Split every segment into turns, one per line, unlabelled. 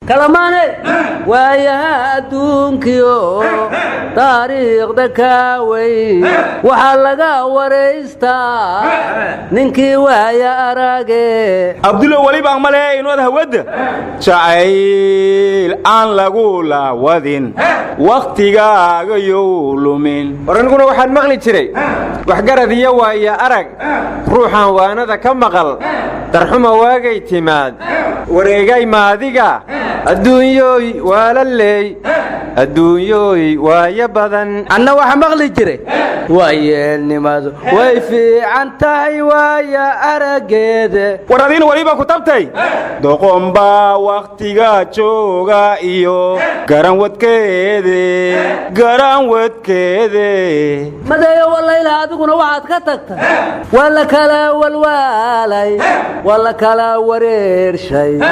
كلاماني ويا دونكيو تاريخ دكاوي وحلقة وريستا ننكي ويا أراجي
عبد الله ولي بعمله إنه هذا ود شايل أن لقولا ودين وقت جاء يولمين
ورنقول واحد مغلي تري وحجر ذي ويا أرج روحا وأنا ذا كم مغل ترحمه واجي تماد ورجاي ما ذيجا الدنيوي ولا اللي الدنيوي ويا بدن
أنا واحد مغلي تري ويا نماذج ويفي عن تاي ويا أرجيده
وردين ولي بكتبتي دقوم با وقت جاء شوجا إيو قرن ود كده
ماذا يا والله إلى هذا واحد كتكت ولا كلا والوالي ولا كلا ورير شيء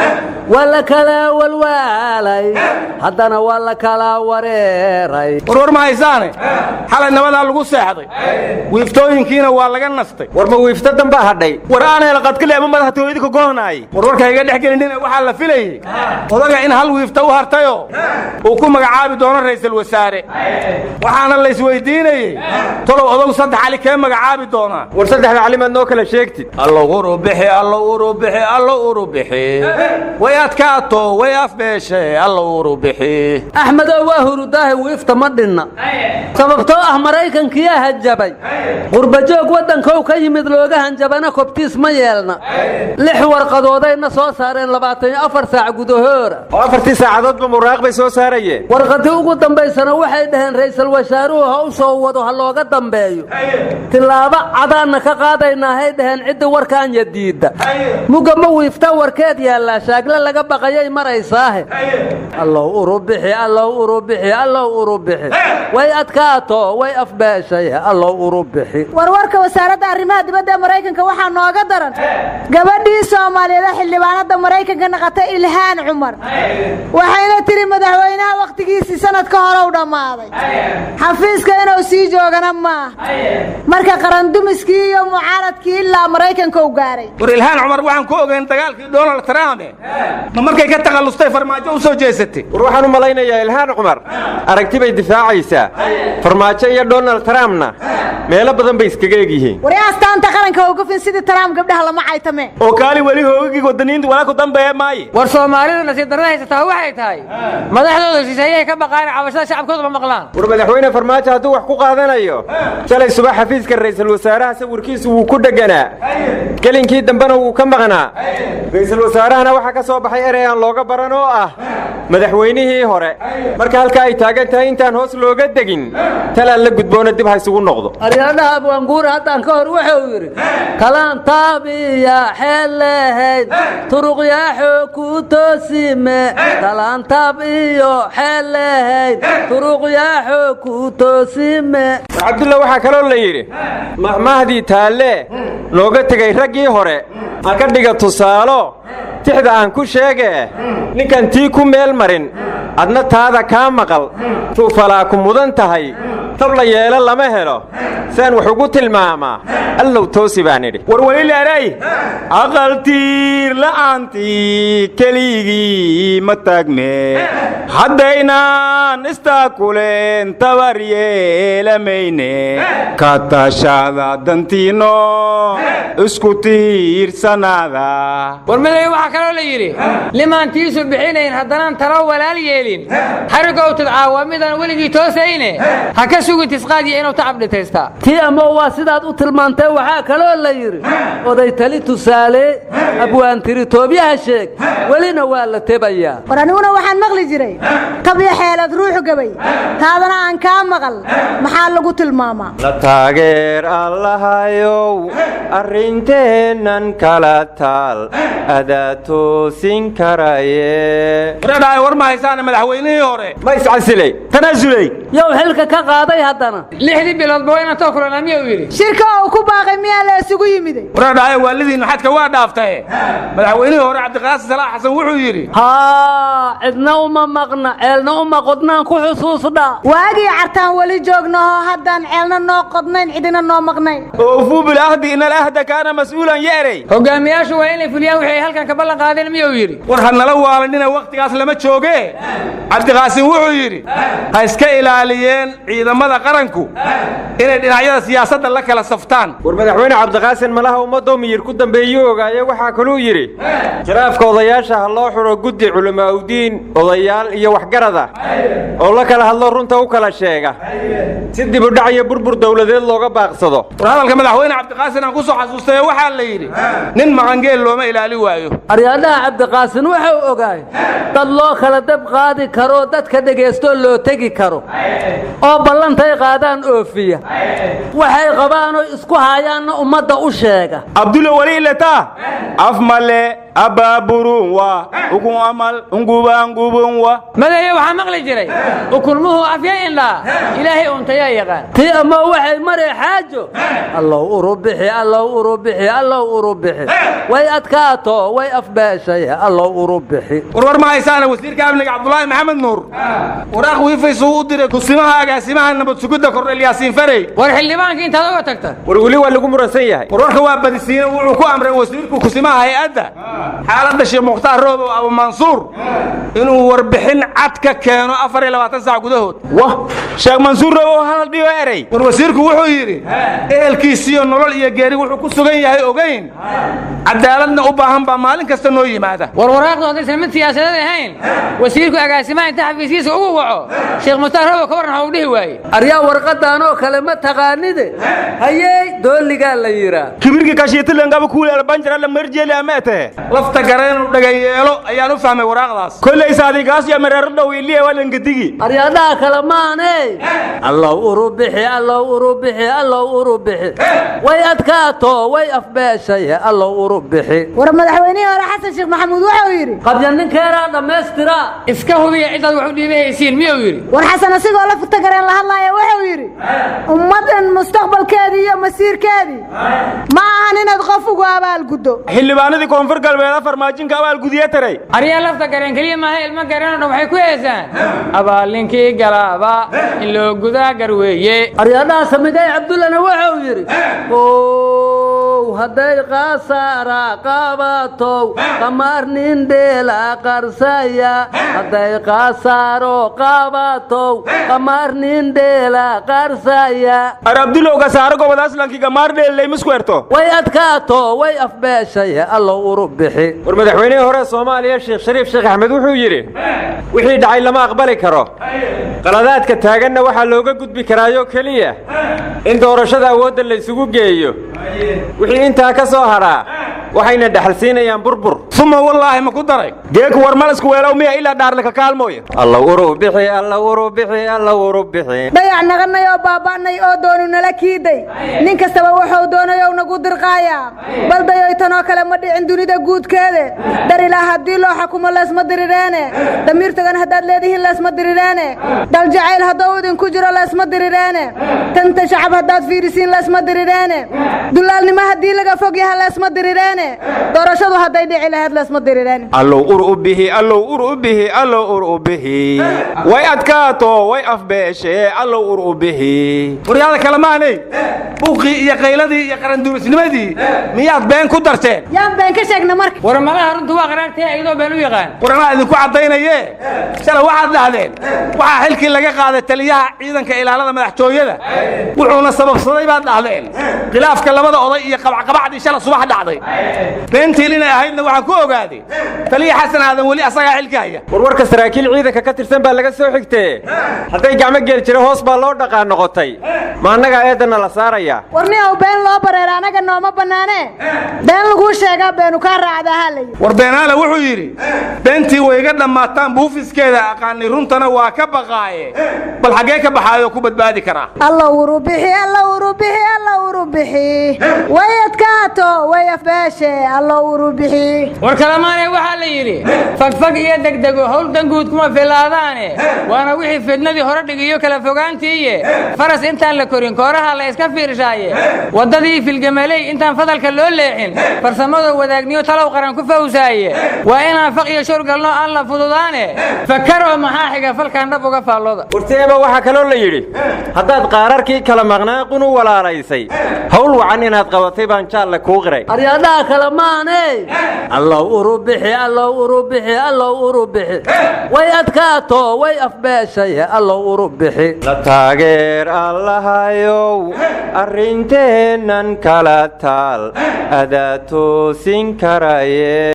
ولا كلا والوالي حدنا ولا كلا وريري
ورور ما يزاني حال النبض على القصة هذي ويفتوين كينا ولا جنستي
ورما ويفتدم بهدي
ورانا لقد كل يوم ما هتويدك جهناي ورور كي يقدر يحكي لنا وحلا فيلي وضع إن هل ويفتو هرتيو وكم عابد دون رئيس الوزراء وحنا اللي سويديني طلعوا أضل صدق على كم عابد دونا
ورصدق على ما نوكل شيكتي
الله وربحي الله وربحي الله وربحي وياتكاتو ويافبشي الله وربحي
أحمد وهر ده ويفتمدنا سببته أمريكان كيا هجبي غربجوك ودن كو كي مدلوجه هنجبنا كبتيس ما يلنا لحور قضودين سو سارين لبعتين أفر ساعة جدهور
أفر ساعات بمراقبة سو سارية
ورقته قدام بيسنا واحد هن رئيس الوزراء هو صوّد وهالله قدام بيو تلابا عدنا كقاضينا هيدهن عد وركان جديد مقام ويفتور كاد يلا شاقلا لقى بقايا مريساه الله أربحي الله أربحي الله أربحي ويأتكاتو ويأفباشي الله أربحي
ورورك وسارة الرماد بدأ مريكا كوحا نوغدرا قبدي سومالي ذا اللي بانا مريكا كنقطة إلهان عمر وحين تري مدحوينها وقت كيسي سنة كهرو دماضي حفيز كينو سيجو غنما مركا قرندومسكي يوم معارضكي إلا مريكا كوغاري
وريلهان عمر وحن كوغا انتقال دونالد ترامب ما مركا كتغلستي فرماجو وسو جيستي
وروحانو ملاينا يا إلهان عمر أركتي بي دفاع عيسى فرماجو يا دونالد ترامبنا ميلا بدن بيسكيجيهين
ورياستان تقرن كوغفين سيدي ترامب قبلها لما عيتمي
وكالي ولي هوغي ودنين ولا كدن بيه ماي
ورسوماليdu nasiib darada haysataa waxay tahay madaxdooda siisayay ka baqaan cabashada shacabkooda ma maqlaan
madaxweyne farmaajo haduu wax ku qaadanayo shalay subax xafiiska ra'iisul wasaaraha sawirkiisu wuu ku dhaganaa kalinkii dambana wuu ka maqnaa ra'iisul wasaarahana waxa ka soo baxay erey aan looga baran oo ah madaxweynihii hore marka halka ay taagan tahay intaan hoos looga degin talaan la gudboona dib ha isugu noqdo
ariyadaha abwaanguur haddaan ka hor wuxuu yiri kalaan taabiya xeelahayd turuq yaa xooku toosime kalaan taabiyo xeelahayd turuq yaa xooku toosime
Abdullah waxa kale oo la yiri mahmahdii taale looga tagay raggii hore aan ka dhiga tusaalo tixda aan ku sheegay ninkan tii ku meel marin adna taada ka maqal tuu falaa ku mudan tahay tabla yeela lama helo saan wax ugu tilmaamaa allow toosi baan idhi
war wali leeray aqaltiir la'aanti keligii ma taagme haddaynan istaakuleen tabar yeelamayne ka tashada dantiino isku tiirsanaada
war maday waxa kale la yiri limaantiisu bixinayn haddana taro walaal yeelin xarigow tadcaawamidan waligi toosayne ha ka sugin tisqaadiyo inuu tacab dhitaysta
tii ama waa sidaad u tilmaantay waxa kale la yiri oday tali tusaale abwaan tiri toobiyaha sheeg walina waa la tebayaa
war aniguna waxaan maqli jiray tabiya xeelad ruux gabay taadana aan ka maqal maxaa lagu tilmaamaa
la taageer allahayow arinteenan kala taal adaato sin karaye
radhay war ma haysan madaxweynihii hore
ma iscasilay
tanaasulay
yow xilka ka qaaday haddana
6 bilood booyna too kulanaamiyo yiri
shirka oo ku baaqay miyaa la isugu yimiday
radhay waalidiin xadka waa dhaaftay madaxweynihii hore Cabdiqaasim Salaax Xasan wuxuu yiri
ha cidna uma maqna ceelna uma qodnaan ku xusuusda
waagi cartaan wali joogno haddaan ceelna noo qodnayn cidina noo maqnayn
oo fu bil ahdi in al ahda kana mas'uulan yeeray
hogaamiyaashu waa inay fuliyaan wixii halkan ka ballan lama qaadin miyuu yidhi
war hanala waalanina wakhtigaas lama jooge cabdiqaasim wuxuu yidhi ha iska ilaaliyeen ciidamada qaranku inay dhinacyada siyaasadda la kala saftaan
war madaxweyne cabdiqaasin malaha ummadoo miyir ku dambeeyuu ogaaye waxaa kaluu yidhi khilaafka odayaasha ha loo xidho guddi culamaauddiin odayaal iyo waxgarada oo la kala hadlo runta u kala sheega si dibudhac iyo burbur dowladeed looga baaqsado
war hadalka madaxweyne cabdiqaasin aan ku soo xasuustay waxaa la yidhi nin maqangeel looma ilaali waayo
aryaadaha cabdiqaasin wuxuu ogaay dad loo kala dab qaadi karo dadka dhegaysto loo tegi karo oo ballantay qaadaan oofiya waxay qabaanoo isku hayaanna ummadda u sheega
abdulla wali ilata af male abaaburun wa ukun amal ungubangubun wa
madaye waxaa maqli jiray ukulmuhu afya indhaa ilaahay untayaa yaqaan
tii ama waxay maree xaajo allow urubixi allow urubixi allow urubixi way adkaato way afbeeshay allow urubixi
warwar ma haysaana wasiirka amniga cabdulaahi maxamed nuur waraaq wiifaysuu u diray kusimaha agaasimaha nabad sugidda kordhel yaasiin farey
war xildhibaanka intaad uga tagta
war weli waa lagu muransan yahay
warwarka waa badisiina wuxuu ku amray wasiirku kusimaha hay-adda xaaladda sheekh mukhtaar roobow abu mansuur inuu warbixin cad ka keeno 24 saac gudahood wah sheekh mansuur roobow hadal dhigo erey war wasiirku wuxuu yidhi ehelkiisiyo nolol iyo geeri wuxuu ku sugan yahay ogeyn cadaaladna u baahan baa maalin kasta noo yimaada
war waraaqdu haddaysan mid siyaasadeed ahayn wasiirku agaasimaha inta xafiiskiisa ugu waco sheekh mukhtaar roobow ka warran dhihi waaye
aryaa warqadaanoo kale ma taqaanide hayey dooligaa la yidhaa
kibirkii kashiitilangaba kuuleel banjara la marjeeli ameete lafta gareenu dhagayeelo ayaan u fahmay waraaqdaas kolley saadigaas iyo mareero dhow iliya walankadigi
aryaadaha kale maaney allow urubixi allow urubixi allow urubixi way adkaato way afbeeshay allow urubixi
war madaxweynihii hore xasan sheekh maxamuud wuxuu yidhi
qabya ninkeeraa dhammaystira
iska hubiya cidaad wax u dhiibahaysiin miyuu yidhi
war xasan asigoo la futa gareen la hadlaaya wuxuu yidhi ummaddan mustaqbalkeedii iyo masiirkeedii ma ahan inaad qof ugu abaalguddo
xildhibaanadii koonfur galbeed farmaajinka abaalgudiye taray
aryaa lafta gareen keliya maaha ilmo gareen oo dhan waxay ku heesaan abaalninkii galaaba in loo gudaa garweeye
aryaadaha samigay cabdullana wuxuu yidhi hadday qaasaara qaabatow qamaar nin dheela qarsaya hadday qaasaaro qaabatow qamaar nin dheela qarsaya
ar abdulow gasaaro gobol aslankii gamaar dheellay miskuerto
way adkaato way afbeeshay allow urubixi
war madaxweynihii hore Soomaaliya Sheekh Shariif Sheekh Axmed wuxuu yidhi wixii dhacay lama aqbali karo qaladaadka taaganna waxa looga gudbi karaayo kaliya in doorashada awoodda la isugu geeyo wixii intaa ka soo haraa waxayna dhaxalsiinayaan burbur
suma wallaahi ma ku daray geek war malasku weelow miya ilaa dhaarle ka kaalmooya
alla urubixi alla urubixi alla urubixi
dayac naqanay oo baaba'nay oo doonu nala kiiday nin kastaba wuxuu doonayo nagu dirqaaya bal dayoy tanoo kale ma dhicin dunida guudkeeda dar ilaa haddii loo xukumo leesma dirireene damiirtagan haddaad leedihiin leesma dirireene dal jacayl hadduu idinku jiro leesma dirireene tanta shacab haddaad fiirisiin leesma dirireene dulaalnimo haddii laga fog yaha leesma dirireene doorashadu hadday dhici lahayd leesma dirireene
allow urubihi allow urubihi allow urubihi way adkaato way afbeeshe allow urubihi waryaada kale maanay buuqii iyo qayladii iyo qaranduurisnimadii miyaad been ku darteen
yaan been ka sheegna marka
war malaha runtu waa qaraartay ayadoo been u yaqaan
waranaa idinku caddaynaye shala waxaad dhahdeen waxaa xilkii laga qaaday taliyaha ciidanka ilaalada madaxtooyada wuxuuna sababsaday baad dhahdeen khilaafka labada oday iyo qabacqabacdii shala subax dhacday beentiin inay ahaydna waxaan ku ogaaday taliya xasan aadan weli asagaa xilka haya
warwarka saraakiil ciidanka ka tirsan baa laga soo xigtee hadday gacmo geel jira hoos baa loo dhaqaan noqotay ma annaga eedana la saaraya
warniyow been loo bareera anaga nooma bannaane been laguu sheegaa beenu kaa raacdaa halay
war beenaale wuxuu yidhi beentii way iga dhammaataan buufiskeeda aqaanay runtana waa ka baqaaye bal xaggee ka baxaayoo ku badbaadi karaa
alla urubixi alla urubixi alla urubixi way adkaato way afbeeshe alla urubixi
war kalamaanay waxaa la yidhi fagfag iyo degdego howl danguud kuma filaadaane waana wixii fidnadii hore dhigiyo kala fogaantiiye faras intaan la korin kooraha la iska fiirshaaye waddadii filgamaley intaan fadalka loo leexin farsamada wadaagniyo talow qaran ku fawsaaye waa inaan faq iyo shor galno aan la fududaane fakar oo maxaa xiga falkaan dhab uga faallooda
warteeba waxaa kaloo la yidhi haddaad qaararkii kala maqnaaqun u walaalaysay hawl wacan inaad qabatay baan jaalle kuu qiray
aryaadaha kale maaney allow urubixi allow urubixi allow urubixi way adkaato way afbeeshay allow urubixi
la taageer allahayow arrinteennan kala taal adaa toosin karaye